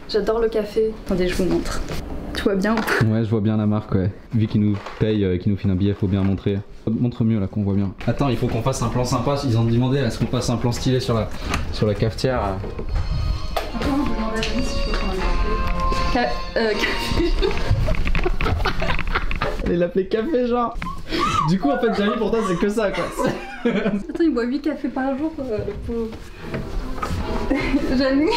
J'adore le café. Attendez, je vous montre. Tu vois bien? Ouais, je vois bien la marque, ouais. Vu qu'ils nous payent, qu'ils nous filent un billet, faut bien montrer. Montre mieux là qu'on voit bien. Attends, il faut qu'on fasse un plan sympa. Ils ont demandé à ce qu'on fasse un plan stylé sur la cafetière. Attends, je demande à Jenny si je peux prendre un café. Café. Elle l'appelait café, genre. Du coup, en fait, Jamie, pour toi, c'est que ça, quoi. Attends, il boit 8 cafés par jour, le pauvre. Jamie.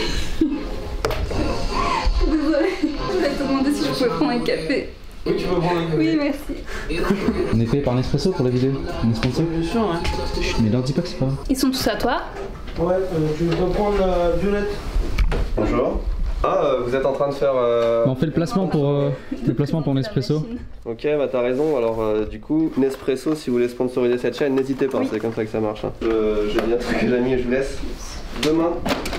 Désolée, je voulais te demander si je pouvais prendre un café. Oui, tu peux prendre un café. Oui, merci. On est payé par Nespresso pour la vidéo. On est sponsor. Bien sûr, ouais. Mais leur dis pas que c'est pas grave. Ils sont tous à toi? Ouais, tu peux prendre la violette. Bonjour. Ah, vous êtes en train de faire... On fait le placement pour Nespresso. Ok, bah t'as raison. Alors du coup, Nespresso, si vous voulez sponsoriser cette chaîne, n'hésitez pas, c'est comme ça que ça marche. Hein. J'ai bien truc que j'ai mis et je vous laisse. Demain,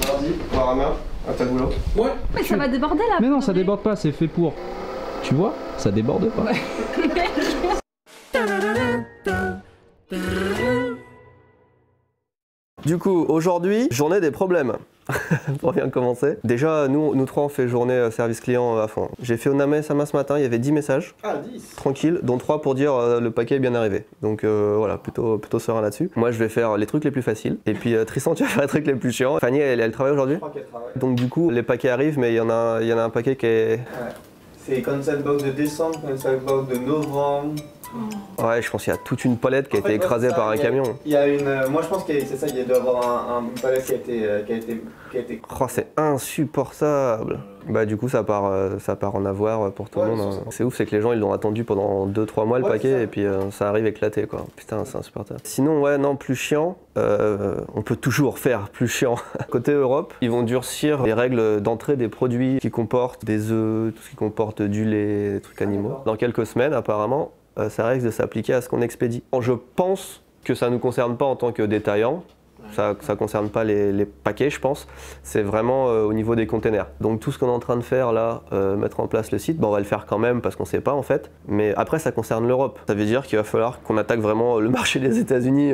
mardi, Warhammer, à ta boulot. Ouais. Mais ça va déborder là. Mais non, ça déborde pas, c'est fait pour. Tu vois, ça déborde pas. Du coup, aujourd'hui, journée des problèmes. Pour bien commencer. Déjà, nous trois, on fait journée service client à fond. J'ai fait Oname Sama ce matin, il y avait 10 messages. Ah, 10 tranquille, dont 3 pour dire le paquet est bien arrivé. Donc voilà, plutôt serein là-dessus. Moi, je vais faire les trucs les plus faciles. Et puis Tristan, tu vas faire les trucs les plus chiants. Fanny, elle travaille aujourd'hui? Je crois qu'elle travaille. Donc du coup, les paquets arrivent, mais il y en a un paquet qui est... Ouais. C'est Consent Box de décembre, Consent Box de novembre. Ouais, je pense qu'il y a toute une palette qui a été écrasée par un camion. Il y a une... Moi je pense que c'est ça, il doit y avoir une palette qui a été... Oh, c'est insupportable. Bah du coup ça part en avoir pour tout le monde. Hein. C'est ouf, c'est que les gens ils l'ont attendu pendant 2-3 mois le paquet et puis ça arrive éclaté quoi. Putain, c'est insupportable. Sinon ouais, non, plus chiant, on peut toujours faire plus chiant. Côté Europe, ils vont durcir les règles d'entrée des produits qui comportent des œufs, tout ce qui comporte du lait, des trucs animaux. Dans quelques semaines apparemment, ça risque de s'appliquer à ce qu'on expédie. Je pense que ça ne nous concerne pas en tant que détaillant. Ça ne concerne pas les paquets, je pense. C'est vraiment au niveau des containers. Donc tout ce qu'on est en train de faire là, mettre en place le site, on va le faire quand même parce qu'on ne sait pas en fait. Mais après, ça concerne l'Europe. Ça veut dire qu'il va falloir qu'on attaque vraiment le marché des États-Unis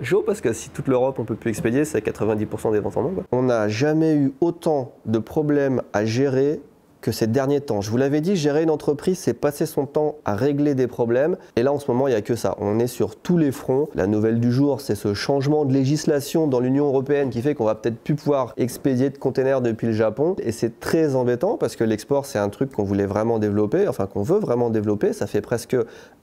chaud parce que si toute l'Europe on peut plus expédier, c'est 90% des ventes en nombre. On n'a jamais eu autant de problèmes à gérer que ces derniers temps. Je vous l'avais dit, gérer une entreprise, c'est passer son temps à régler des problèmes. Et là, en ce moment, il n'y a que ça. On est sur tous les fronts. La nouvelle du jour, c'est ce changement de législation dans l'Union européenne qui fait qu'on va peut-être plus pouvoir expédier de containers depuis le Japon. Et c'est très embêtant parce que l'export, c'est un truc qu'on voulait vraiment développer, enfin qu'on veut vraiment développer. Ça fait presque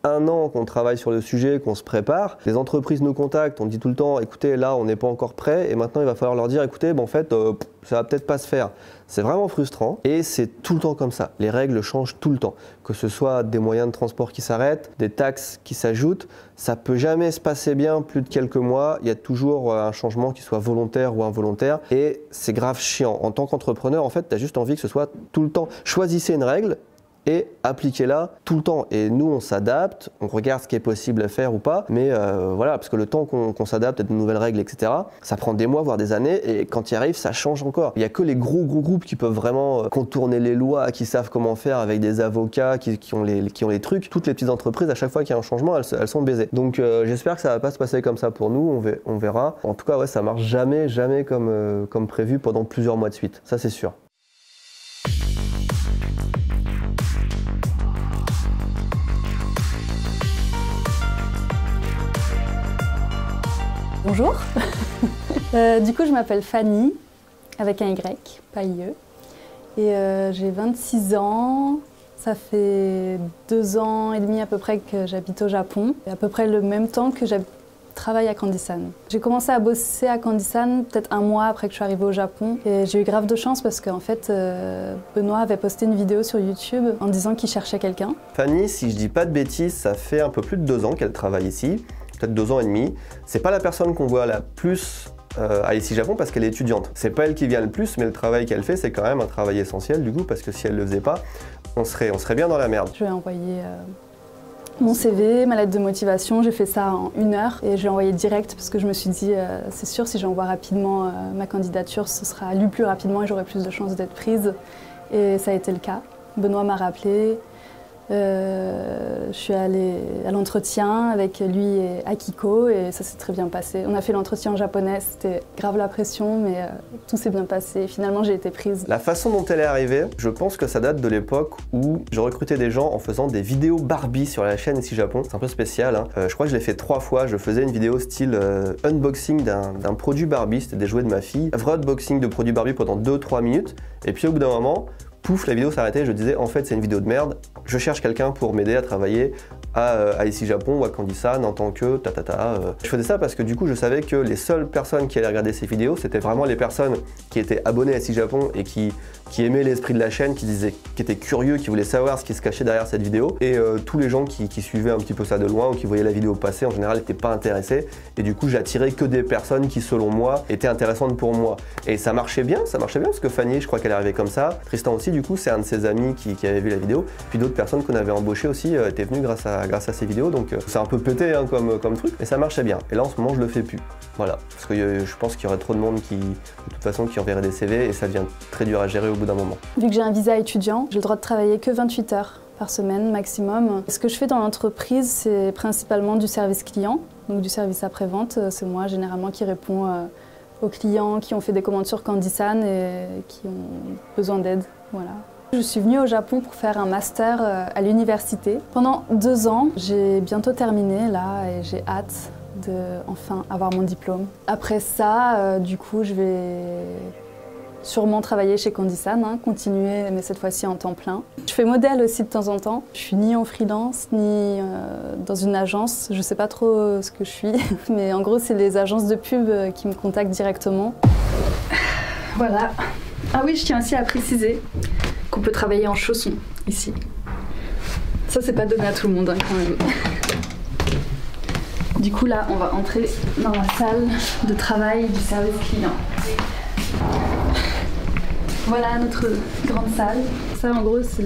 1 an qu'on travaille sur le sujet, qu'on se prépare. Les entreprises nous contactent, on dit tout le temps, écoutez, là, on n'est pas encore prêt. Et maintenant, il va falloir leur dire, écoutez, en fait, ça va peut-être pas se faire. C'est vraiment frustrant et c'est tout le temps comme ça. Les règles changent tout le temps. Que ce soit des moyens de transport qui s'arrêtent, des taxes qui s'ajoutent, ça peut jamais se passer bien plus de quelques mois. Il y a toujours un changement qui soit volontaire ou involontaire et c'est grave chiant. En tant qu'entrepreneur, en fait, tu as juste envie que ce soit tout le temps. Choisissez une règle et appliquez-la tout le temps. Et nous, on s'adapte, on regarde ce qui est possible à faire ou pas, mais voilà, parce que le temps qu'on s'adapte à de nouvelles règles, etc., ça prend des mois, voire des années, et quand il arrive, ça change encore. Il n'y a que les gros groupes qui peuvent vraiment contourner les lois, qui savent comment faire avec des avocats, qui ont les trucs. Toutes les petites entreprises, à chaque fois qu'il y a un changement, elles sont baisées. Donc j'espère que ça va pas se passer comme ça pour nous, on verra. En tout cas, ouais, ça marche jamais comme prévu pendant plusieurs mois de suite, ça c'est sûr. Bonjour. Du coup, je m'appelle Fanny, avec un Y, pas IE. Et j'ai 26 ans. Ça fait 2 ans et demi à peu près que j'habite au Japon. Et à peu près le même temps que je travaille à Candysan. J'ai commencé à bosser à Candysan peut-être 1 mois après que je suis arrivée au Japon. Et j'ai eu grave de chance parce qu'en fait, Benoît avait posté une vidéo sur YouTube en disant qu'il cherchait quelqu'un. Fanny, si je dis pas de bêtises, ça fait un peu plus de 2 ans qu'elle travaille ici. Peut-être 2 ans et demi. C'est pas la personne qu'on voit la plus à ICI Japon parce qu'elle est étudiante. C'est pas elle qui vient le plus, mais le travail qu'elle fait, c'est quand même un travail essentiel du coup, parce que si elle le faisait pas, on serait bien dans la merde. Je lui ai envoyé mon CV, ma lettre de motivation, j'ai fait ça en 1 heure et je l'ai envoyé direct parce que je me suis dit, c'est sûr, si j'envoie rapidement ma candidature, ce sera lu plus rapidement et j'aurai plus de chances d'être prise. Et ça a été le cas. Benoît m'a rappelé. Je suis allée à l'entretien avec lui et Akiko et ça s'est très bien passé. On a fait l'entretien en japonais, c'était grave la pression, mais tout s'est bien passé. Finalement, j'ai été prise. La façon dont elle est arrivée, je pense que ça date de l'époque où je recrutais des gens en faisant des vidéos Barbie sur la chaîne ici Japon. C'est un peu spécial, hein. Je crois que je l'ai fait 3 fois. Je faisais une vidéo style unboxing d'un produit Barbie, c'était des jouets de ma fille. Vrai unboxing de produits Barbie pendant 2-3 minutes. Et puis au bout d'un moment, pouf, la vidéo s'arrêtait, je disais en fait c'est une vidéo de merde, je cherche quelqu'un pour m'aider à travailler à ici Japon ou à Candy-san en tant que Je faisais ça parce que du coup je savais que les seules personnes qui allaient regarder ces vidéos, c'était vraiment les personnes qui étaient abonnées à ici Japon et qui aimaient l'esprit de la chaîne, qui étaient curieux, qui voulaient savoir ce qui se cachait derrière cette vidéo. Et tous les gens qui suivaient un petit peu ça de loin ou qui voyaient la vidéo passer, en général, n'étaient pas intéressés. Et du coup, j'attirais que des personnes qui, selon moi, étaient intéressantes pour moi. Et ça marchait bien parce que Fanny, je crois qu'elle est arrivée comme ça. Tristan aussi, du coup, c'est un de ses amis qui avait vu la vidéo. Puis d'autres personnes qu'on avait embauchées aussi étaient venues grâce à ces vidéos. Donc c'est un peu pété hein, comme truc, mais ça marchait bien. Et là, en ce moment, je le fais plus. Voilà. Parce que je pense qu'il y aurait trop de monde de toute façon, qui enverrait des CV et ça devient très dur à gérer au bout d'un moment. Vu que j'ai un visa étudiant, j'ai le droit de travailler que 28 heures par semaine maximum. Ce que je fais dans l'entreprise, c'est principalement du service client, donc du service après-vente. C'est moi généralement qui réponds aux clients qui ont fait des commandes sur Candy-san et qui ont besoin d'aide. Voilà. Je suis venue au Japon pour faire un master à l'université. Pendant 2 ans, j'ai bientôt terminé là et j'ai hâte de enfin avoir mon diplôme. Après ça, du coup, je vais sûrement travailler chez Candy-san, hein, continuer, mais cette fois-ci en temps plein. Je fais modèle aussi de temps en temps. Je suis ni en freelance, ni dans une agence. Je sais pas trop ce que je suis, mais en gros, c'est les agences de pub qui me contactent directement. Voilà. Ah oui, je tiens aussi à préciser qu'on peut travailler en chaussons, ici. Ça, c'est pas donné à tout le monde, hein, quand même. Du coup, là, on va entrer dans la salle de travail du service client. Voilà notre grande salle. Ça, en gros, c'est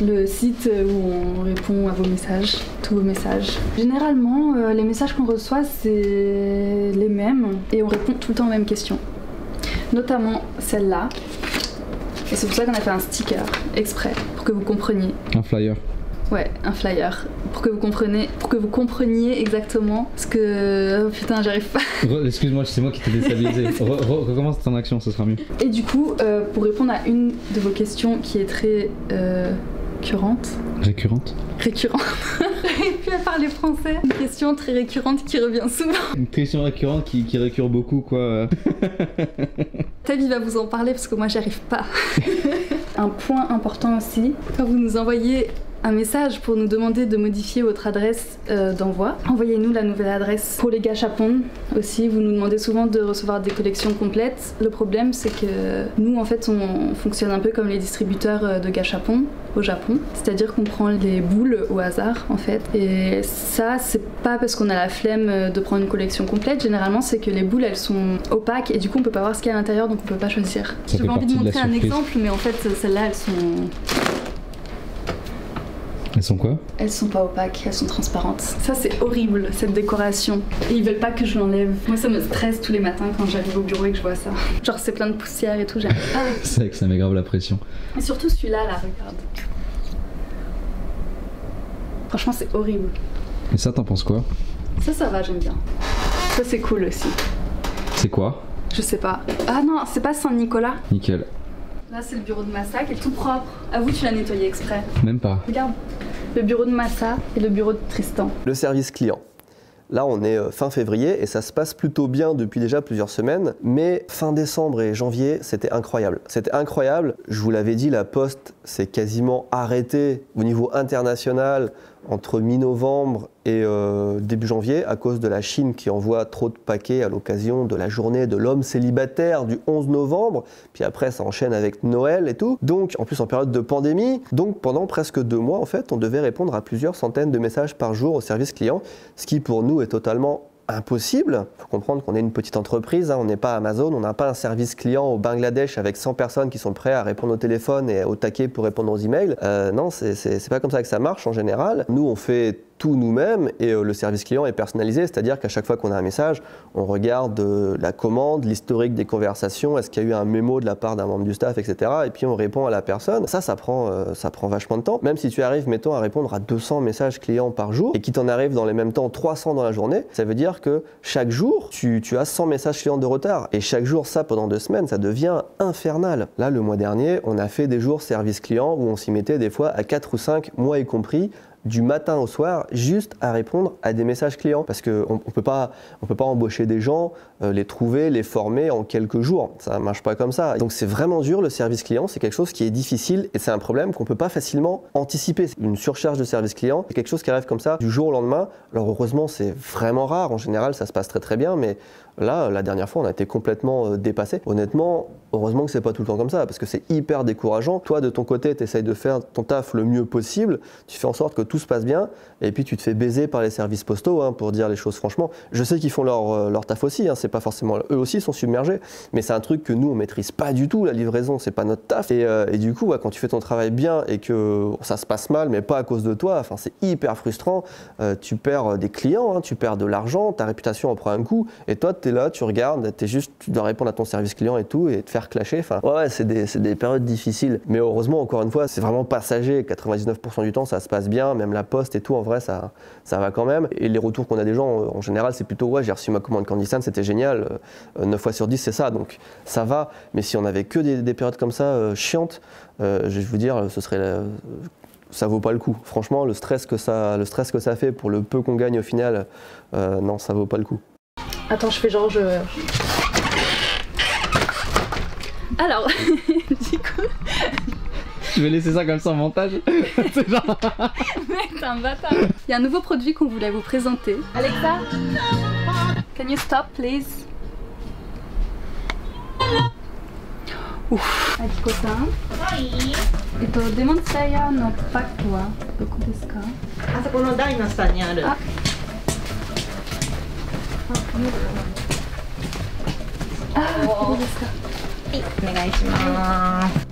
le site où on répond à vos messages, tous vos messages. Généralement, les messages qu'on reçoit, c'est les mêmes et on répond tout le temps aux mêmes questions. Notamment celle-là. Et c'est pour ça qu'on a fait un sticker exprès, pour que vous compreniez. Un flyer. Ouais, un flyer, pour que vous compreniez exactement ce que... Oh putain, j'arrive pas. Excuse-moi, c'est moi qui t'ai déstabilisé. Recommence ton action, ce sera mieux. Et du coup, pour répondre à une de vos questions qui est très récurrente. Récurrente. J'arrive plus à parler français. Une question très récurrente qui revient souvent. Une question récurrente qui récure beaucoup, quoi. Tavi va vous en parler parce que moi, j'arrive pas. Un point important aussi, quand vous nous envoyez un message pour nous demander de modifier votre adresse d'envoi. Envoyez-nous la nouvelle adresse. Pour les gâchapons aussi, vous nous demandez souvent de recevoir des collections complètes. Le problème, c'est que nous, en fait, on fonctionne un peu comme les distributeurs de gâchapons au Japon. C'est-à-dire qu'on prend les boules au hasard, en fait. Et ça, c'est pas parce qu'on a la flemme de prendre une collection complète. Généralement, c'est que les boules, elles sont opaques et du coup, on peut pas voir ce qu'il y a à l'intérieur, donc on peut pas choisir. J'avais envie de montrer un exemple, mais en fait, celles-là, elles sont... Elles sont quoi? Elles sont pas opaques, elles sont transparentes. Ça, c'est horrible, cette décoration. Et ils veulent pas que je l'enlève. Moi, ça me stresse tous les matins quand j'arrive au bureau et que je vois ça. Genre, c'est plein de poussière et tout, j'arrive pas. C'est vrai que ça met grave la pression. Et surtout celui-là, là, regarde. Franchement, c'est horrible. Et ça, t'en penses quoi? Ça va, j'aime bien. Ça, c'est cool aussi. C'est quoi? Je sais pas. Ah non, c'est pas Saint-Nicolas. Nickel. Là, c'est le bureau de Massa qui est tout propre. Avoue, tu l'as nettoyé exprès. Même pas. Regarde, le bureau de Massa et le bureau de Tristan. Le service client. Là, on est fin février et ça se passe plutôt bien depuis déjà plusieurs semaines. Mais fin décembre et janvier, c'était incroyable. C'était incroyable. Je vous l'avais dit, la Poste s'est quasiment arrêtée au niveau international entre mi-novembre et début janvier à cause de la Chine qui envoie trop de paquets à l'occasion de la journée de l'homme célibataire du 11 novembre. Puis après, ça enchaîne avec Noël et tout. Donc, en plus en période de pandémie. Donc, pendant presque 2 mois, en fait, on devait répondre à plusieurs centaines de messages par jour au service client, ce qui pour nous est totalement impossible. Il faut comprendre qu'on est une petite entreprise, hein, on n'est pas Amazon, on n'a pas un service client au Bangladesh avec 100 personnes qui sont prêtes à répondre au téléphone et au taquet pour répondre aux emails. Non, c'est pas comme ça que ça marche en général. Nous, on fait tout nous-mêmes et le service client est personnalisé, c'est-à-dire qu'à chaque fois qu'on a un message, on regarde la commande, l'historique des conversations, est-ce qu'il y a eu un mémo de la part d'un membre du staff, etc. Et puis on répond à la personne. Ça prend vachement de temps. Même si tu arrives, mettons, à répondre à 200 messages clients par jour et qu'il t'en arrive dans les mêmes temps 300 dans la journée, ça veut dire que chaque jour, tu as 100 messages clients de retard. Et chaque jour, ça pendant 2 semaines, ça devient infernal. Là, le mois dernier, on a fait des jours service client où on s'y mettait des fois à 4 ou 5, moi y compris, du matin au soir, juste à répondre à des messages clients. Parce qu'on ne peut pas embaucher des gens, les trouver, les former en quelques jours. Ça ne marche pas comme ça. Donc c'est vraiment dur, le service client, c'est quelque chose qui est difficile et c'est un problème qu'on ne peut pas facilement anticiper. Une surcharge de service client, c'est quelque chose qui arrive comme ça du jour au lendemain. Alors heureusement, c'est vraiment rare. En général, ça se passe très très bien, mais là, la dernière fois, on a été complètement dépassé. Honnêtement, heureusement que c'est pas tout le temps comme ça, parce que c'est hyper décourageant. Toi, de ton côté, tu essayes de faire ton taf le mieux possible, tu fais en sorte que tout se passe bien, et puis tu te fais baiser par les services postaux, hein, pour dire les choses franchement. Je sais qu'ils font leur taf aussi, hein, c'est pas forcément... Eux aussi sont submergés, mais c'est un truc que nous, on maîtrise pas du tout, la livraison, c'est pas notre taf. Et du coup, quand tu fais ton travail bien et que ça se passe mal, mais pas à cause de toi, c'est hyper frustrant. Tu perds des clients, hein, tu perds de l'argent, ta réputation en prend un coup, et toi, tu es là, tu regardes, tu dois répondre à ton service client et tout, et te faire clasher. Ouais, c'est des périodes difficiles. Mais heureusement, encore une fois, c'est vraiment passager. 99% du temps, ça se passe bien, même la poste et tout, en vrai, ça va quand même. Et les retours qu'on a des gens, en général, c'est plutôt, ouais, j'ai reçu ma commande Candysan, c'était génial. 9 fois sur 10, c'est ça, donc ça va. Mais si on avait que des périodes comme ça, chiantes, je vais vous dire, ça vaut pas le coup. Franchement, le stress que ça fait pour le peu qu'on gagne au final, non, ça vaut pas le coup. Attends, je fais genre Alors, du coup... Tu veux laisser ça comme ça en montage? C'est genre... Mec, t'es un bâtard. Il y a un nouveau produit qu'on voulait vous présenter. Alexa, can you stop, please? Ouf. Akiko-san. Demon Slayer no pack wa doko desu ka? あそこの台の下にある。あ、いいですか。はい、お願いします。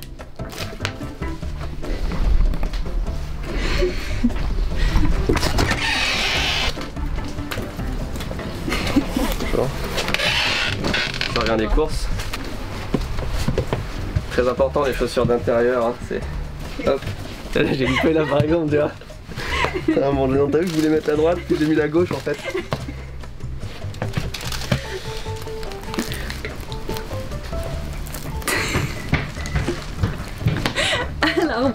Je regarde les courses. Très important les chaussures d'intérieur, hein, c'est... Hop. Là j'ai loupé là par exemple, tu vois. Ah mon dieu, t'as vu que je voulais mettre la droite, puis j'ai mis la gauche en fait. Alors,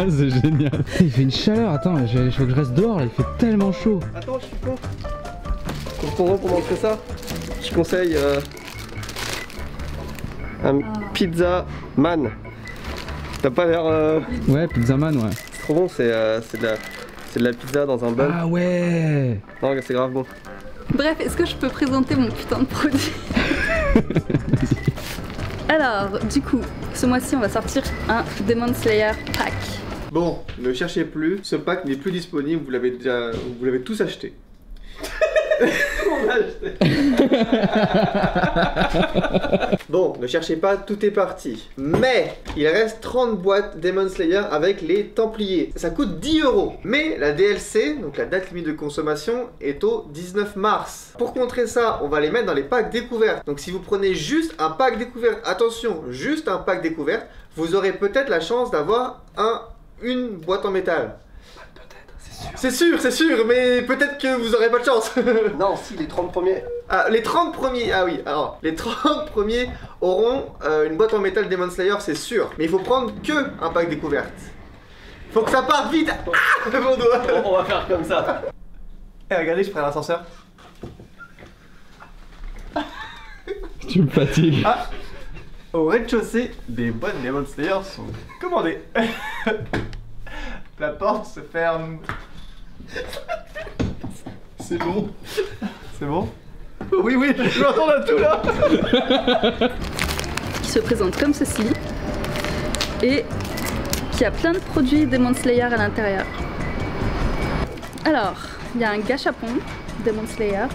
c'est génial. Il fait une chaleur, attends, il faut que je reste dehors là, il fait tellement chaud. Attends, je suis con. Pour montrer ça, je conseille un pizza man. T'as pas l'air... Ouais, pizza man, ouais. C'est trop bon, c'est de la pizza dans un bol. Ah ouais. Non, c'est grave bon. bref, est-ce que je peux présenter mon putain de produit? Alors, du coup, ce mois-ci, on va sortir un Demon Slayer pack. Bon, ne cherchez plus, ce pack n'est plus disponible, vous l'avez tous acheté. On l'a acheté. Bon, ne cherchez pas, tout est parti. Mais il reste 30 boîtes Demon Slayer avec les Templiers. Ça coûte 10 €. Mais la DLC, donc la date limite de consommation, est au 19 mars. Pour contrer ça, on va les mettre dans les packs découvertes. Donc si vous prenez juste un pack découverte, attention, juste un pack découverte, vous aurez peut-être la chance d'avoir une boîte en métal. C'est sûr, mais peut-être que vous aurez pas de chance. Non, si, les 30 premiers. Ah, les 30 premiers, ah oui, alors, les 30 premiers auront une boîte en métal Demon Slayer, c'est sûr. Mais il faut prendre que un pack découverte. Faut que ça parte vite. Ah, mon doigt. On va faire comme ça. Eh, regardez, je prends l'ascenseur. Tu me fatigues. Ah, au rez-de-chaussée, des boîtes Demon Slayer sont commandées. La porte se ferme. C'est bon. C'est bon? Oui, je m'entends à tout là. Qui se présente comme ceci. Et qui a plein de produits Demon Slayer à l'intérieur. Alors, il y a un gâchapon Demon Slayer.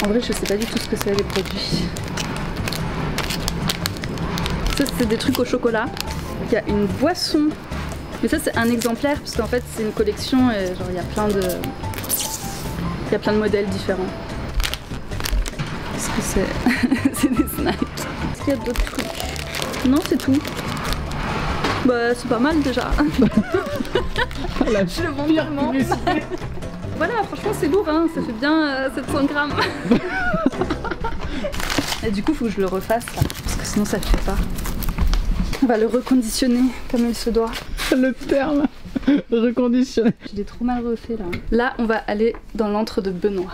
En vrai, je sais pas du tout ce que c'est les produits. Ça, c'est des trucs au chocolat. Il y a une boisson Mais ça, c'est un exemplaire, parce qu'en fait, c'est une collection et genre, il y a plein de modèles différents. Qu'est-ce que c'est? C'est des snacks. Est-ce qu'il y a d'autres trucs? Non, c'est tout. Bah, c'est pas mal déjà. Je le vends vraiment. Voilà, franchement, c'est lourd, hein. Ça fait bien 700 grammes. Et du coup, faut que je le refasse là, parce que sinon ça le fait pas. On va le reconditionner comme il se doit. Le terme reconditionné. Je l'ai trop mal refait là. Là, on va aller dans l'antre de Benoît.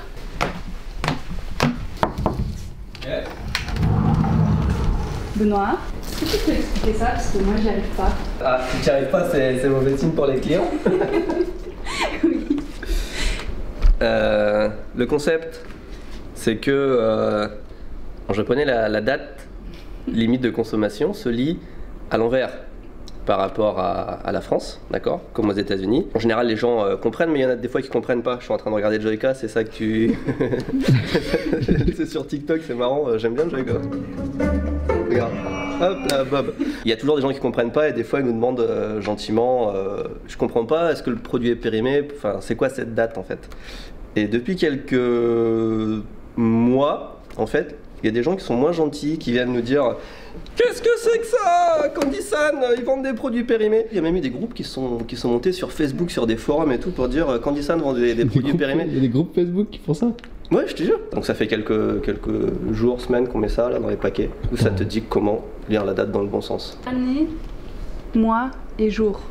Yeah. Benoît, est-ce que tu peux expliquer ça? Parce que moi, j'y arrive pas. Ah, si tu n'y arrives pas, c'est mauvais signe pour les clients. Oui. Le concept, c'est que en japonais, la date limite de consommation se lit à l'envers par rapport à la France, d'accord, comme aux États-Unis. En général, les gens comprennent, mais il y en a des fois qui comprennent pas. Je suis en train de regarder Joyka, c'est ça que tu. C'est sur TikTok, c'est marrant, j'aime bien Joyka. Regarde, hop là, Bob. Il y a toujours des gens qui comprennent pas et des fois ils nous demandent gentiment je comprends pas, est-ce que le produit est périmé? Enfin, c'est quoi cette date en fait? Et depuis quelques mois, en fait, il y a des gens qui sont moins gentils, qui viennent nous dire qu'est-ce que c'est que ça? Candy-san, ils vendent des produits périmés. Il y a même eu des groupes qui sont montés sur Facebook, sur des forums et tout pour dire Candy-san vend des produits périmés. Il y a des groupes Facebook qui font ça? Ouais, je te jure. Donc ça fait quelques jours, semaines qu'on met ça là dans les paquets. Où ça te dit comment lire la date dans le bon sens. Année, mois et jour.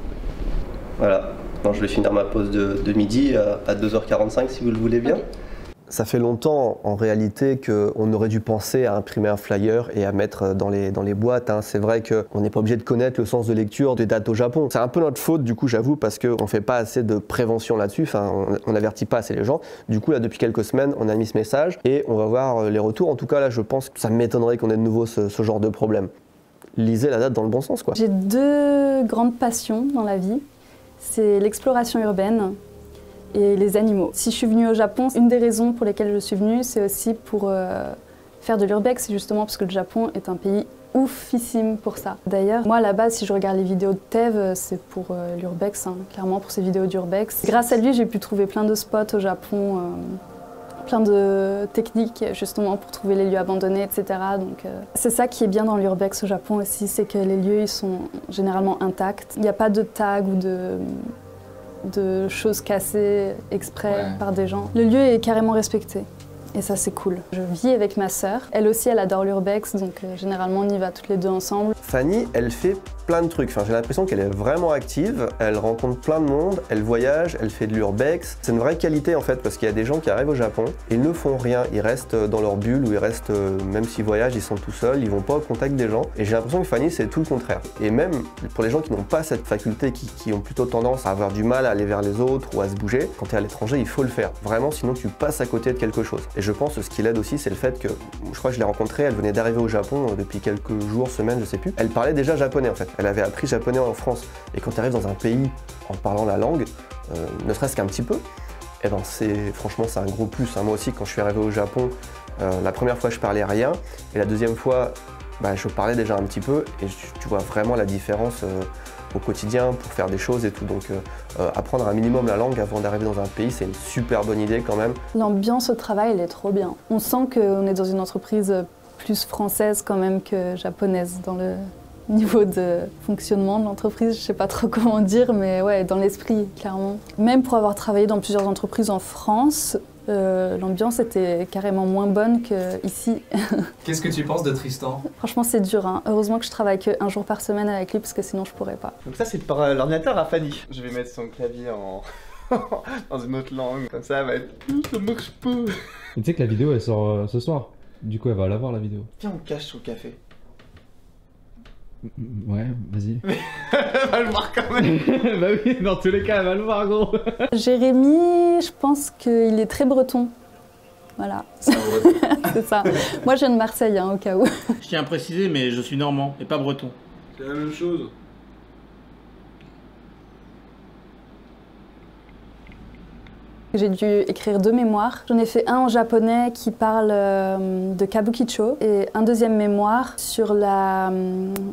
Voilà. Non, je vais finir ma pause de midi à 2h45 si vous le voulez bien. Okay. Ça fait longtemps en réalité qu'on aurait dû penser à imprimer un flyer et à mettre dans les boîtes. Hein. C'est vrai qu'on n'est pas obligé de connaître le sens de lecture des dates au Japon. C'est un peu notre faute du coup, j'avoue, parce qu'on ne fait pas assez de prévention là-dessus. Enfin, on n'avertit pas assez les gens. Du coup là, depuis quelques semaines, on a mis ce message et on va voir les retours. En tout cas là, je pense que ça m'étonnerait qu'on ait de nouveau ce genre de problème. Lisez la date dans le bon sens, quoi. J'ai deux grandes passions dans la vie. C'est l'exploration urbaine et les animaux. Si je suis venue au Japon, une des raisons pour lesquelles je suis venue, c'est aussi pour faire de l'urbex, justement parce que le Japon est un pays oufissime pour ça. D'ailleurs, moi à la base, si je regarde les vidéos de Tev, c'est pour l'urbex, hein, clairement pour ses vidéos d'urbex. Grâce à lui, j'ai pu trouver plein de spots au Japon, plein de techniques justement pour trouver les lieux abandonnés, etc. Donc c'est ça qui est bien dans l'urbex au Japon aussi, c'est que les lieux ils sont généralement intacts. Il n'y a pas de tags ou de choses cassées exprès par des gens. Le lieu est carrément respecté. Et ça, c'est cool. Je vis avec ma sœur. Elle aussi, elle adore l'urbex, donc généralement, on y va toutes les deux ensemble. Fanny, elle fait plein de trucs. Enfin, j'ai l'impression qu'elle est vraiment active. Elle rencontre plein de monde, elle voyage, elle fait de l'urbex. C'est une vraie qualité, en fait, parce qu'il y a des gens qui arrivent au Japon, ils ne font rien. Ils restent dans leur bulle ou ils restent, même s'ils voyagent, ils sont tout seuls, ils vont pas au contact des gens. Et j'ai l'impression que Fanny, c'est tout le contraire. Et même pour les gens qui n'ont pas cette faculté, qui ont plutôt tendance à avoir du mal à aller vers les autres ou à se bouger, quand tu es à l'étranger, il faut le faire. Vraiment, sinon tu passes à côté de quelque chose. Et je pense que ce qui l'aide aussi, c'est le fait que, je crois que je l'ai rencontrée, elle venait d'arriver au Japon depuis quelques jours, semaines, je sais plus. Elle parlait déjà japonais en fait. Elle avait appris japonais en France. Et quand tu arrives dans un pays en parlant la langue, ne serait-ce qu'un petit peu, eh ben franchement c'est un gros plus. Hein. Moi aussi, quand je suis arrivé au Japon, la première fois je parlais rien, et la deuxième fois, je parlais déjà un petit peu, et tu vois vraiment la différence au quotidien pour faire des choses et tout. Donc apprendre un minimum la langue avant d'arriver dans un pays, c'est une super bonne idée quand même. L'ambiance au travail, elle est trop bien. On sent qu'on est dans une entreprise plus française quand même que japonaise dans le niveau de fonctionnement de l'entreprise. Je sais pas trop comment dire, mais ouais, dans l'esprit, clairement. Même pour avoir travaillé dans plusieurs entreprises en France, l'ambiance était carrément moins bonne qu'ici. Qu'est-ce que tu penses de Tristan? Franchement, c'est dur. Hein. Heureusement que je travaille qu'un jour par semaine avec lui, parce que sinon je pourrais pas. Donc ça, c'est par l'ordinateur à Fanny. Je vais mettre son clavier en... dans une autre langue. Comme ça, elle va être... Ça marche pas. Tu sais que la vidéo, elle sort ce soir. Du coup, elle va la voir, la vidéo. Viens, on cache son café. Ouais, vas-y. Elle va le voir quand même. Bah oui, dans tous les cas, elle va le voir, gros. Jérémy, je pense qu'il est très breton. Voilà. C'est ça. Moi, je viens de Marseille, hein, au cas où. Je tiens à préciser, mais je suis normand et pas breton. C'est la même chose. J'ai dû écrire 2 mémoires. J'en ai fait un en japonais qui parle de Kabukicho et un deuxième mémoire sur la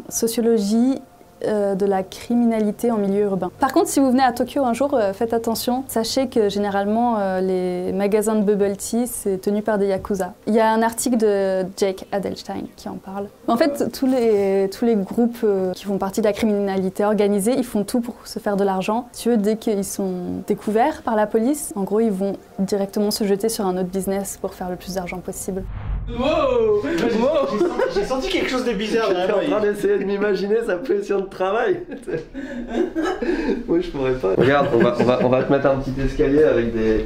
sociologie de la criminalité en milieu urbain. Par contre, si vous venez à Tokyo un jour, faites attention. Sachez que généralement, les magasins de bubble tea, c'est tenu par des yakuza. Il y a un article de Jake Adelstein qui en parle. En fait, tous les groupes qui font partie de la criminalité organisée, ils font tout pour se faire de l'argent. Si tu veux, dès qu'ils sont découverts par la police, en gros, ils vont directement se jeter sur un autre business pour faire le plus d'argent possible. Wow, j'ai senti quelque chose de bizarre derrière moi. Je suis en train d'essayer de m'imaginer sa pression de travail. Moi je pourrais pas. Regarde, on va te mettre un petit escalier avec des...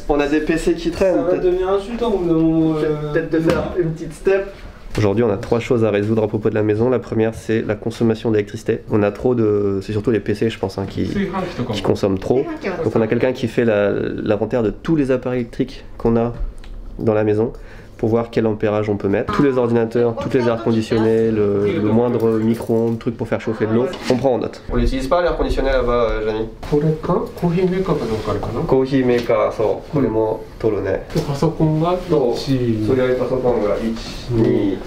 On a des PC qui traînent. Ça va devenir insultant au bout d'un moment. Peut-être de faire une petite step. Aujourd'hui, on a 3 choses à résoudre à propos de la maison. La première, c'est la consommation d'électricité. On a trop de... C'est surtout les PC, je pense, hein, qui consomment trop. Donc on a quelqu'un qui fait l'inventaire de tous les appareils électriques qu'on a dans la maison, pour voir quel ampérage on peut mettre. Tous les ordinateurs, toutes les airs conditionnés, le moindre micro-ondes, truc pour faire chauffer de l'eau, on prend en note. On n'utilise pas l'air conditionné là-bas, Jamy? Coffee maker, so, これも取るね。パソコンが1、それよりパソコンが1、2、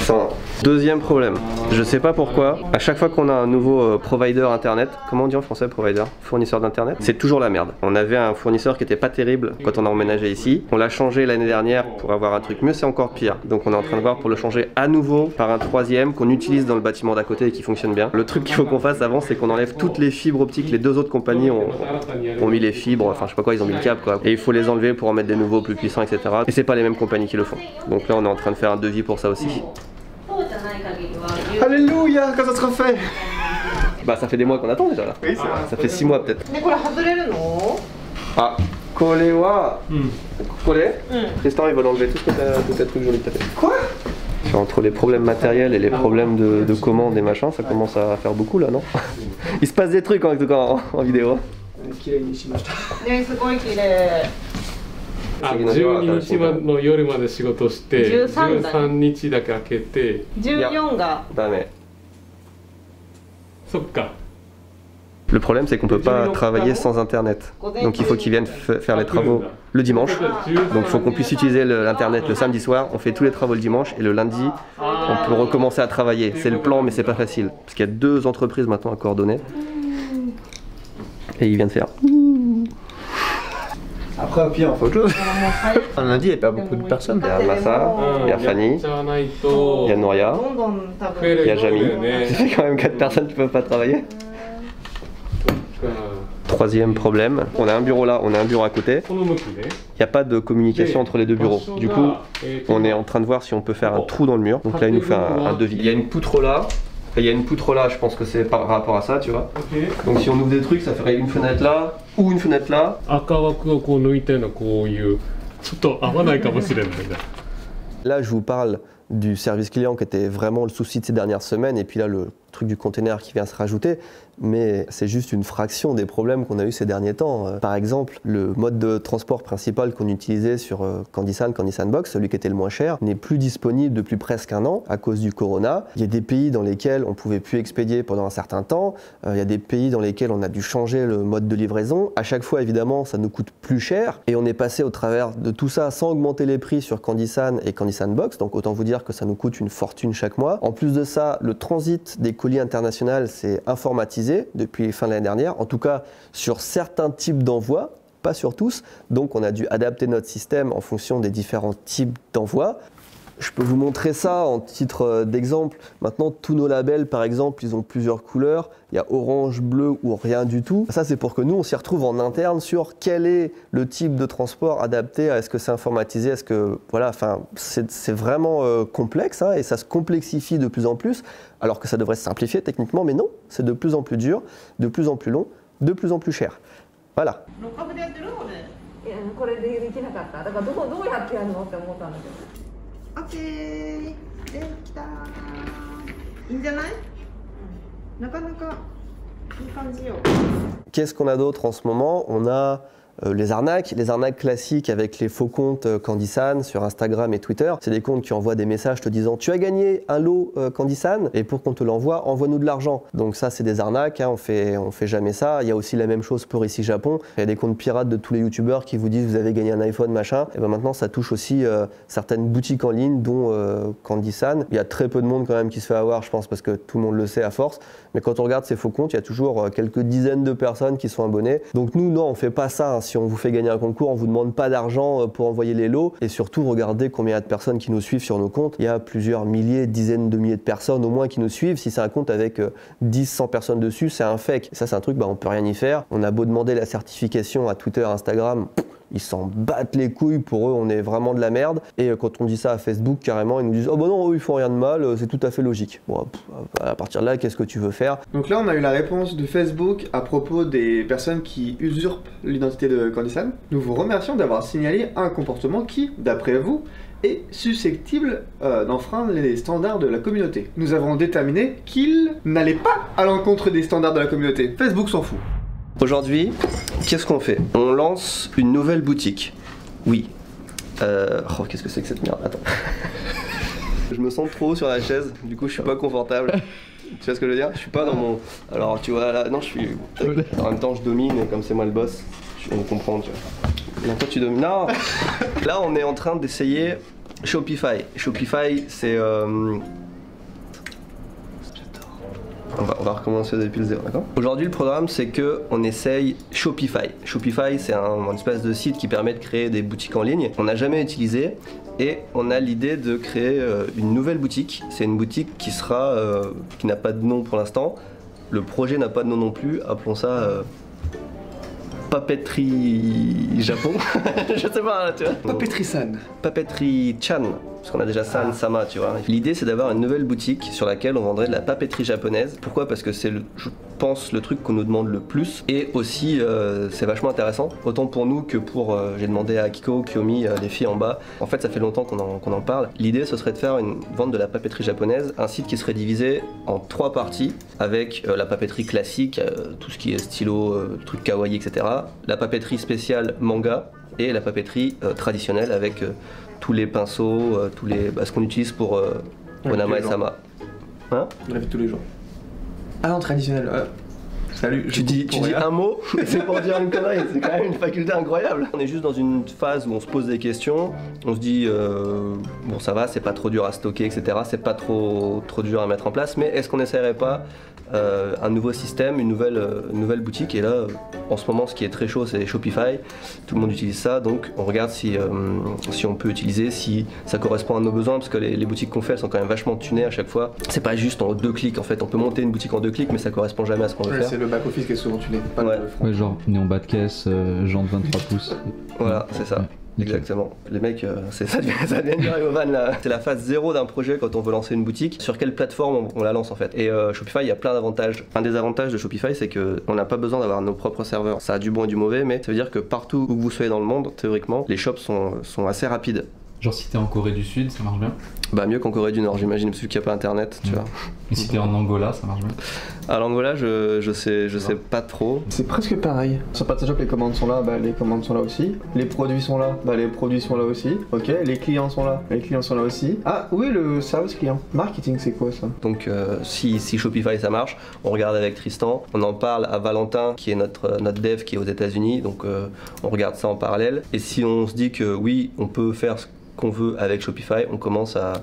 3。Deuxième problème, je sais pas pourquoi, à chaque fois qu'on a un nouveau provider internet, comment on dit en français provider? Fournisseur d'internet, c'est toujours la merde. On avait un fournisseur qui était pas terrible quand on a emménagé ici, on l'a changé l'année dernière pour avoir un truc mieux, c'est encore pire. Donc on est en train de voir pour le changer à nouveau par un troisième qu'on utilise dans le bâtiment d'à côté et qui fonctionne bien. Le truc qu'il faut qu'on fasse avant, c'est qu'on enlève toutes les fibres optiques. Les 2 autres compagnies ont mis les fibres, enfin je sais pas quoi, ils ont mis le câble quoi. Et il faut les enlever pour en mettre des nouveaux plus puissants, etc. Et c'est pas les mêmes compagnies qui le font. Donc là on est en train de faire un devis pour ça aussi. Alléluia, quand ça sera fait. Bah ça fait des mois qu'on attend déjà là. Oui, ça fait 6 mois peut-être. Ah, korewa. Tristan il va l'enlever tout les trucs jolis que t'as fait. Quoi? Entre les problèmes matériels et les problèmes de commandes et machin, ça commence à faire beaucoup là, non? Il se passe des trucs en tout cas en vidéo. 12日の夜まで仕事して13日だけ開けて14がダメ。そっか。Le problème c'est qu'on peut pas travailler sans internet. Donc il faut qu'ils viennent faire les travaux le dimanche. Donc il faut qu'on puisse utiliser l'internet le samedi soir. On fait tous les travaux le dimanche et le lundi on peut recommencer à travailler. C'est le plan mais c'est pas facile. Parce qu'il y a 2 entreprises maintenant à coordonner. Et ils viennent faire. Après, au pire, on fait autre chose. Un lundi, il n'y a pas beaucoup de personnes. Il y a Massa, il y a Fanny, il y a Nouria, il y a Jamy. C'est quand même 4 personnes qui ne peuvent pas travailler. Troisième problème, on a un bureau là, on a un bureau à côté. Il n'y a pas de communication entre les 2 bureaux. Du coup, on est en train de voir si on peut faire un trou dans le mur. Donc là, il nous fait un devis. Il y a une poutre là. Et il y a une poutre là, je pense que c'est par rapport à ça, tu vois. Donc si on ouvre des trucs, ça ferait une fenêtre là, ou une fenêtre là. Là, je vous parle du service client qui était vraiment le souci de ces dernières semaines, et puis là, le truc du container qui vient se rajouter. Mais c'est juste une fraction des problèmes qu'on a eu ces derniers temps. Par exemple, le mode de transport principal qu'on utilisait sur Candysan Box, celui qui était le moins cher, n'est plus disponible depuis presque 1 an à cause du corona. Il y a des pays dans lesquels on ne pouvait plus expédier pendant un certain temps. Il y a des pays dans lesquels on a dû changer le mode de livraison. À chaque fois, évidemment, ça nous coûte plus cher. Et on est passé au travers de tout ça sans augmenter les prix sur Candysan et Candysan Box. Donc autant vous dire que ça nous coûte une fortune chaque mois. En plus de ça, le transit des colis internationaux s'est informatisé depuis fin de l'année dernière, en tout cas sur certains types d'envois, pas sur tous, donc on a dû adapter notre système en fonction des différents types d'envois. Je peux vous montrer ça en titre d'exemple. Maintenant, tous nos labels, par exemple, ils ont plusieurs couleurs. Il y a orange, bleu ou rien du tout. Ça, c'est pour que nous, on s'y retrouve en interne sur quel est le type de transport adapté. Est-ce que c'est informatisé? Est-ce que... Voilà, enfin, c'est vraiment complexe hein, et ça se complexifie de plus en plus, alors que ça devrait se simplifier techniquement, mais non, c'est de plus en plus dur, de plus en plus long, de plus en plus cher. Voilà. Qu'est-ce qu'on a d'autre en ce moment? On a les arnaques classiques avec les faux comptes Candysan sur Instagram et Twitter. C'est des comptes qui envoient des messages te disant tu as gagné un lot Candysan et pour qu'on te l'envoie, envoie-nous de l'argent. Donc ça c'est des arnaques, hein, on fait jamais ça. Il y a aussi la même chose pour ici Japon. Il y a des comptes pirates de tous les youtubeurs qui vous disent vous avez gagné un iPhone machin. Et ben maintenant ça touche aussi certaines boutiques en ligne dont Candysan. Il y a très peu de monde quand même qui se fait avoir je pense parce que tout le monde le sait à force. Mais quand on regarde ces faux comptes, il y a toujours quelques dizaines de personnes qui sont abonnées. Donc nous non on fait pas ça. Hein. Si on vous fait gagner un concours, on vous demande pas d'argent pour envoyer les lots. Et surtout, regardez combien il y a de personnes qui nous suivent sur nos comptes. Il y a plusieurs milliers, dizaines de milliers de personnes au moins qui nous suivent. Si c'est un compte avec 10, 100 personnes dessus, c'est un fake. Et ça, c'est un truc, on peut rien y faire. On a beau demander la certification à Twitter, Instagram, ils s'en battent les couilles. Pour eux, on est vraiment de la merde. Et quand on dit ça à Facebook, carrément, ils nous disent « Oh bah non, eux, ils font rien de mal, c'est tout à fait logique. » Bon, à partir de là, qu'est-ce que tu veux faire? Donc là, on a eu la réponse de Facebook à propos des personnes qui usurpent l'identité de Candysan. Nous vous remercions d'avoir signalé un comportement qui, d'après vous, est susceptible d'enfreindre les standards de la communauté. Nous avons déterminé qu'il n'allait pas à l'encontre des standards de la communauté. Facebook s'en fout. Aujourd'hui, qu'est-ce qu'on fait? On lance une nouvelle boutique. Oui. Oh, qu'est-ce que c'est que cette merde? Attends. Je me sens trop haut sur la chaise, du coup je suis pas confortable. Tu vois ce que je veux dire? Je suis pas dans mon... Alors tu vois là, non je suis... En même temps je domine, et comme c'est moi le boss, on comprend tu vois. Non toi tu domines... Non. Là on est en train d'essayer Shopify. Shopify c'est... On va recommencer depuis le zéro, d'accord? Aujourd'hui, le programme, c'est qu'on essaye Shopify. Shopify, c'est une espèce de site qui permet de créer des boutiques en ligne. On n'a jamais utilisé et on a l'idée de créer une nouvelle boutique. C'est une boutique qui n'a pas de nom pour l'instant. Le projet n'a pas de nom non plus. Appelons ça Papeterie Japon. Je sais pas, tu vois. Papeterie-san. Papeterie-chan. Parce qu'on a déjà San, Sama, tu vois. L'idée, c'est d'avoir une nouvelle boutique sur laquelle on vendrait de la papeterie japonaise. Pourquoi? Parce que c'est, je pense, le truc qu'on nous demande le plus. Et aussi, c'est vachement intéressant. Autant pour nous que pour... j'ai demandé à Akiko, Kiyomi, les filles en bas. En fait, ça fait longtemps qu'on en parle. L'idée, ce serait de faire une vente de la papeterie japonaise. Un site qui serait divisé en 3 parties. Avec la papeterie classique, tout ce qui est stylo, trucs kawaii, etc. La papeterie spéciale manga. Et la papeterie traditionnelle avec... tous les pinceaux, ce qu'on utilise pour Onama et Sama. Hein? On l'a fait tous les jours. Ah non, traditionnel. Salut. Tu dis un mot, c'est pour dire une connerie, c'est quand même une faculté incroyable. On est juste dans une phase où on se pose des questions, on se dit bon ça va, c'est pas trop dur à stocker, etc. C'est pas trop dur à mettre en place, mais est-ce qu'on n'essaierait pas un nouveau système, une nouvelle boutique? Et là, en ce moment, ce qui est très chaud, c'est Shopify. Tout le monde utilise ça, donc on regarde si on peut utiliser, si ça correspond à nos besoins, parce que les boutiques qu'on fait, elles sont quand même vachement tunées à chaque fois. C'est pas juste en 2 clics, en fait. On peut monter une boutique en 2 clics, mais ça correspond jamais à ce qu'on veut faire. C'est le back-office qui est souvent tuné, pas ouais. le front. Ouais, genre néon bas de caisse, jante 23 pouces. Voilà, c'est ça. Ouais. Exactement. Les mecs, ça devient dur au van là. C'est la phase 0 d'un projet quand on veut lancer une boutique. Sur quelle plateforme on la lance en fait? Et Shopify, il y a plein d'avantages. Un des avantages de Shopify, c'est qu'on n'a pas besoin d'avoir nos propres serveurs. Ça a du bon et du mauvais, mais ça veut dire que partout où vous soyez dans le monde, théoriquement, les shops sont assez rapides. Genre si t'es en Corée du Sud, ça marche bien? Bah mieux qu'en Corée du Nord, j'imagine, parce qu'il n'y a pas internet, tu vois. Et si t'es en Angola, ça marche bien? À l'Angola, je sais pas trop. C'est presque pareil. Sur PrestaShop, les commandes sont là, bah les commandes sont là aussi. Les produits sont là, bah les produits sont là aussi. Ok, les clients sont là, les clients sont là aussi. Ah oui, le service client. Marketing, c'est quoi ça? Donc si Shopify ça marche, on regarde avec Tristan, on en parle à Valentin qui est notre dev qui est aux États-Unis, donc on regarde ça en parallèle. Et si on se dit que oui, on peut faire ce qu'on veut avec Shopify, on commence à...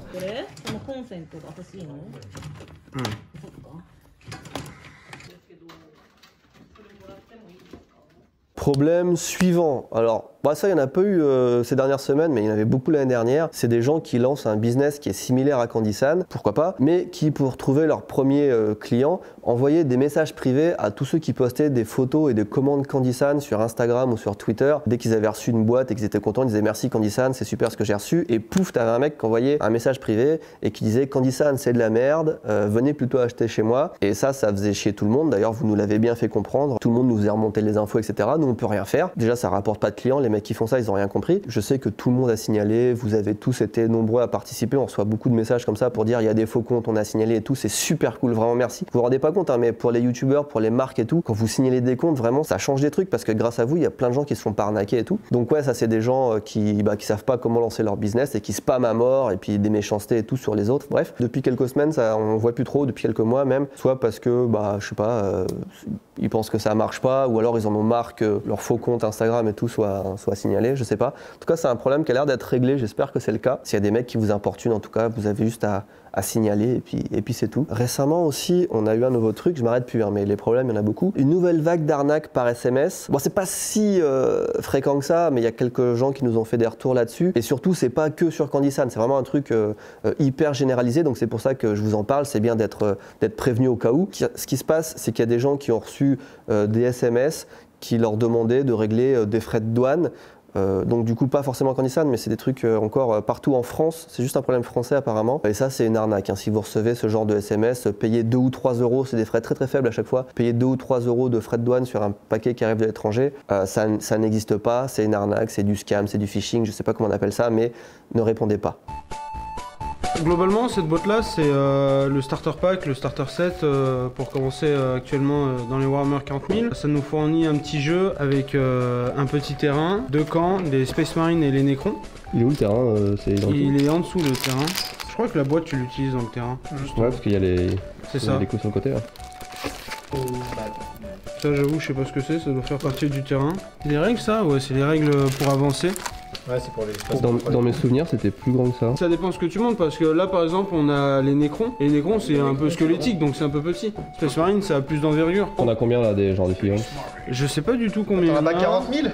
Problème suivant. Alors, ça, il n'y en a pas eu ces dernières semaines, mais il y en avait beaucoup l'année dernière. C'est des gens qui lancent un business qui est similaire à Candysan, pourquoi pas, mais qui, pour trouver leur premier client, envoyaient des messages privés à tous ceux qui postaient des photos et des commandes Candysan sur Instagram ou sur Twitter. Dès qu'ils avaient reçu une boîte et qu'ils étaient contents, ils disaient merci Candysan, c'est super ce que j'ai reçu. Et pouf, t'avais un mec qui envoyait un message privé et qui disait Candysan, c'est de la merde, venez plutôt acheter chez moi. Et ça faisait chier tout le monde. D'ailleurs, vous nous l'avez bien fait comprendre. Tout le monde nous faisait remonter les infos, etc. Nous, on peut rien faire. Déjà, ça rapporte pas de clients, les mecs qui font ça, ils ont rien compris. Je sais que tout le monde a signalé, vous avez tous été nombreux à participer, on reçoit beaucoup de messages comme ça pour dire il y a des faux comptes, on a signalé et tout, c'est super cool, vraiment merci. Vous vous rendez pas compte, hein, mais pour les youtubeurs, pour les marques et tout, quand vous signalez des comptes, vraiment, ça change des trucs parce que grâce à vous, il y a plein de gens qui se font pas arnaquer et tout. Donc ouais, ça c'est des gens qui savent pas comment lancer leur business et qui spamment à mort et puis des méchancetés et tout sur les autres. Bref, depuis quelques semaines, ça, on voit plus trop, depuis quelques mois même, soit parce que, je sais pas, ils pensent que ça marche pas, ou alors ils en ont marre que leur faux compte Instagram et tout soit signalé, je sais pas. En tout cas, c'est un problème qui a l'air d'être réglé, j'espère que c'est le cas. S'il y a des mecs qui vous importunent, en tout cas, vous avez juste à signaler et puis c'est tout. Récemment aussi, on a eu un nouveau truc, je m'arrête plus, hein, mais les problèmes, il y en a beaucoup. Une nouvelle vague d'arnaques par SMS. Bon, c'est pas si fréquent que ça, mais il y a quelques gens qui nous ont fait des retours là-dessus. Et surtout, c'est pas que sur Candysan, c'est vraiment un truc hyper généralisé, donc c'est pour ça que je vous en parle, c'est bien d'être prévenu au cas où. Ce qui se passe, c'est qu'il y a des gens qui ont reçu des SMS qui leur demandaient de régler des frais de douane. Donc du coup pas forcément Candysan, mais c'est des trucs encore partout en France, c'est juste un problème français apparemment. Et ça c'est une arnaque, hein. Si vous recevez ce genre de SMS, payez 2 ou 3 euros, c'est des frais très très faibles à chaque fois, payez 2 ou 3 euros de frais de douane sur un paquet qui arrive de l'étranger, ça n'existe pas, c'est une arnaque, c'est du scam, c'est du phishing, je sais pas comment on appelle ça, mais ne répondez pas. Globalement, cette boîte-là, c'est le starter pack, le starter set pour commencer actuellement dans les Warhammer 40 000. Ça nous fournit un petit jeu avec un petit terrain, 2 camps, les Space Marines et les Necrons. Il est où le terrain Il est en dessous le terrain. Je crois que la boîte, tu l'utilises dans le terrain. Ouais, parce qu'il y a les coups sur le côté là. Ça, j'avoue, je sais pas ce que c'est, ça doit faire partie du terrain. Les règles, ça? Ouais, c'est les règles pour avancer. Ouais, c'est pour les... Dans mes souvenirs, c'était plus grand que ça. Ça dépend ce que tu montes, parce que là, par exemple, on a les Necrons. Et les Necrons, c'est un peu squelettique, donc c'est un peu petit. Space Marine, ça a plus d'envergure. On a combien là des genres de figurines? Je sais pas du tout combien. T'en as pas 40 000?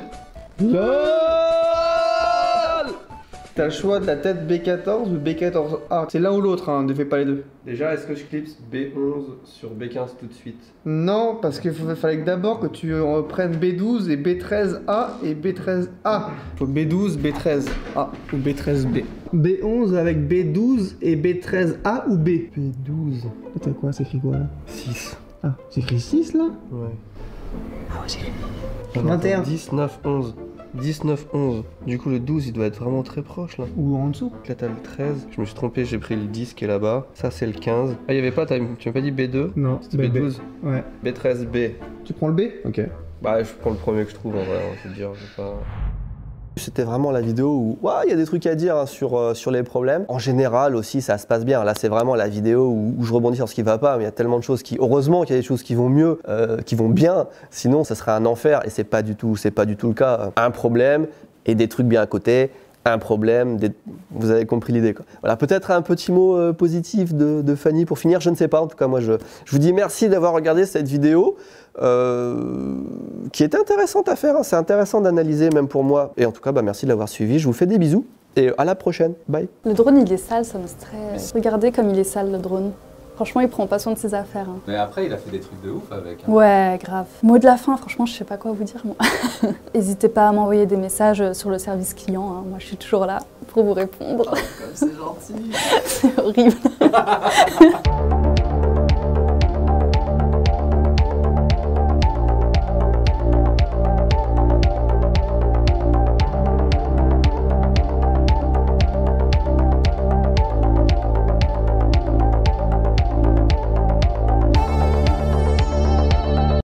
T'as le choix de la tête B14 ou B14A. C'est l'un ou l'autre, hein, ne fais pas les deux. Déjà, est-ce que je clipse B11 sur B15 tout de suite? Non, parce qu'il fallait que d'abord que tu reprennes B12 et B13A et B13A. Faut B12, B13A ou B13B. B11 avec B12 et B13A ou B? B12. T'as quoi? C'est écrit quoi là? 6. Ah, c'est écrit 6 là? Ouais. Ah ouais, c'est écrit 21. 10, 9, 11. 10, 9, 11. Du coup, le 12, il doit être vraiment très proche là. Ou en dessous. Là, t'as le 13. Je me suis trompé, j'ai pris le 10 qui est là-bas. Ça, c'est le 15. Ah, il y avait pas, tu m'as pas dit B2? Non, c'était B12. Ouais. B13B. Tu prends le B? Ok. Bah, je prends le premier que je trouve en vrai, je veux dire, je sais pas. C'était vraiment la vidéo où il y a des trucs à dire hein, sur les problèmes. En général aussi, ça se passe bien. Là, c'est vraiment la vidéo où je rebondis sur ce qui va pas. Mais il y a tellement de choses qui... Heureusement qu'il y a des choses qui vont mieux, qui vont bien. Sinon, ça serait un enfer. Et c'est pas du tout le cas. Un problème et des trucs bien à côté. Un problème, vous avez compris l'idée. Voilà, peut-être un petit mot positif de Fanny pour finir, je ne sais pas. En tout cas, moi, je vous dis merci d'avoir regardé cette vidéo qui était intéressante à faire. Hein. C'est intéressant d'analyser, même pour moi. Et en tout cas, merci de l'avoir suivi. Je vous fais des bisous et à la prochaine. Bye. Le drone, il est sale, ça me stresse. Regardez comme il est sale, le drone. Franchement, il prend pas soin de ses affaires. Hein. Mais après, il a fait des trucs de ouf avec. Hein. Ouais, grave. Mot de la fin, franchement, je sais pas quoi vous dire, moi. N'hésitez pas à m'envoyer des messages sur le service client. Hein. Moi, je suis toujours là pour vous répondre. Oh, c'est gentil. C'est horrible.